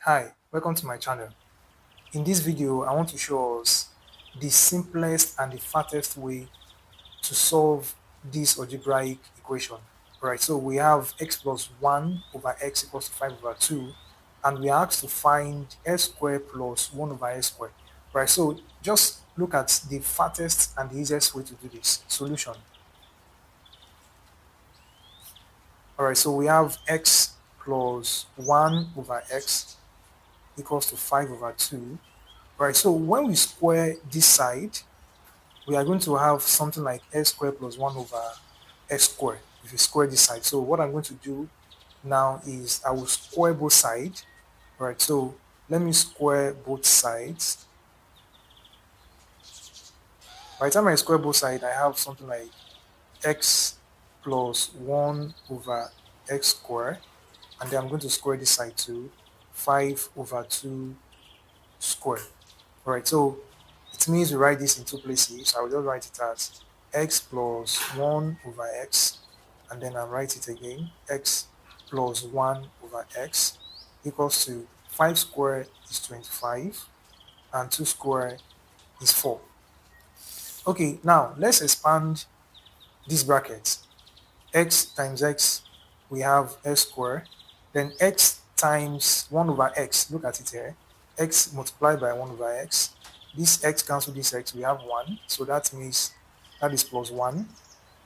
Hi, welcome to my channel. In this video, I want to show us the simplest and the fastest way to solve this algebraic equation. Right, so we have x plus 1 over x equals to 5 over 2, and we are asked to find s squared plus 1 over s squared. Right, so just look at the fastest and the easiest way to do this. Solution. Alright, so we have x plus 1 over x equals to 5 over 2. Right, so when we square this side, we are going to have something like s squared plus 1 over s squared if you square this side. So what I'm going to do now is I will square both sides. Right, so let me square both sides. By the time I square both sides, I have something like x plus 1 over x squared, and then I'm going to square this side to 5 over 2 squared. Alright, so it means we write this in two places. I will just write it as x plus 1 over x, and then I'll write it again, x plus 1 over x equals to 5 squared is 25, and 2 squared is 4. Okay, now let's expand this bracket. X times x, we have s squared, then x times 1 over x, look at it here, x multiplied by 1 over x, this x cancel this x, we have 1, so that means that is plus 1,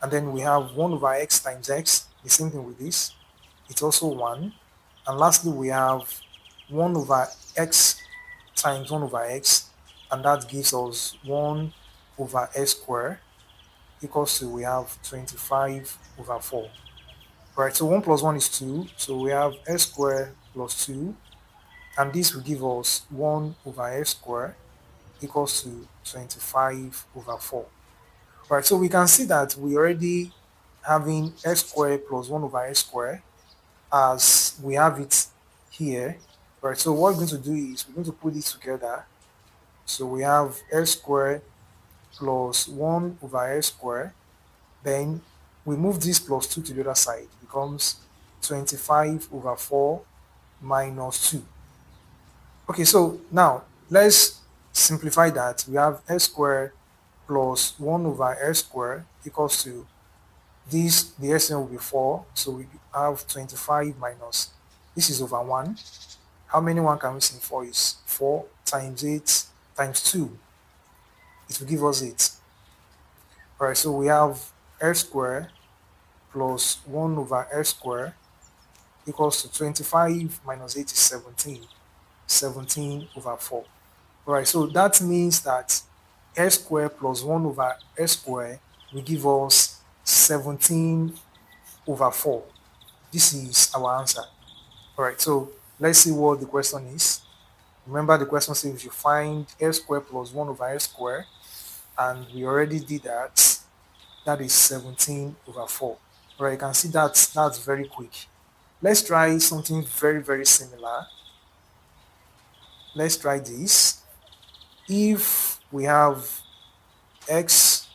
and then we have 1 over x times x, the same thing with this, it's also 1, and lastly we have 1 over x times 1 over x, and that gives us 1 over s squared equals to, we have 25 over 4. Right, so 1 plus 1 is 2, so we have s squared plus 2, and this will give us 1 over s squared equals to 25 over 4. Right, so we can see that we already having s squared plus 1 over s squared as we have it here. Right, so what we're going to do is we're going to put it together. So we have s squared plus 1 over s squared, then we move this plus 2 to the other side, it becomes 25 over 4 minus 2. Okay, so now let's simplify that. We have s squared plus 1 over s squared equals to this, the SN will be 4, so we have 25 minus, this is over 1. How many 1 can we see in 4 is 4 times 8 times 2, it will give us 8. Alright, so we have s squared plus 1 over s squared equals to 25 minus 8 is 17. 17 over 4. Alright, so that means that s squared plus 1 over s squared will give us 17 over 4. This is our answer. Alright, so let's see what the question is. Remember, the question says you find s squared plus 1 over s squared, and we already did that. That is 17 over 4. Alright, you can see that that's very quick. Let's try something very, very similar. Let's try this. If we have x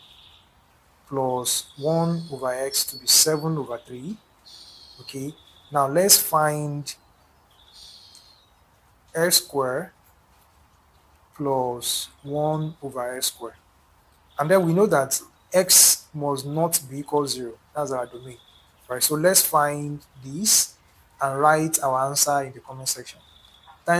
plus 1 over x to be 7 over 3, okay, now let's find s squared plus 1 over s squared. And then we know that x must not be equal 0. That's our domain. Right, so let's find this and write our answer in the comment section.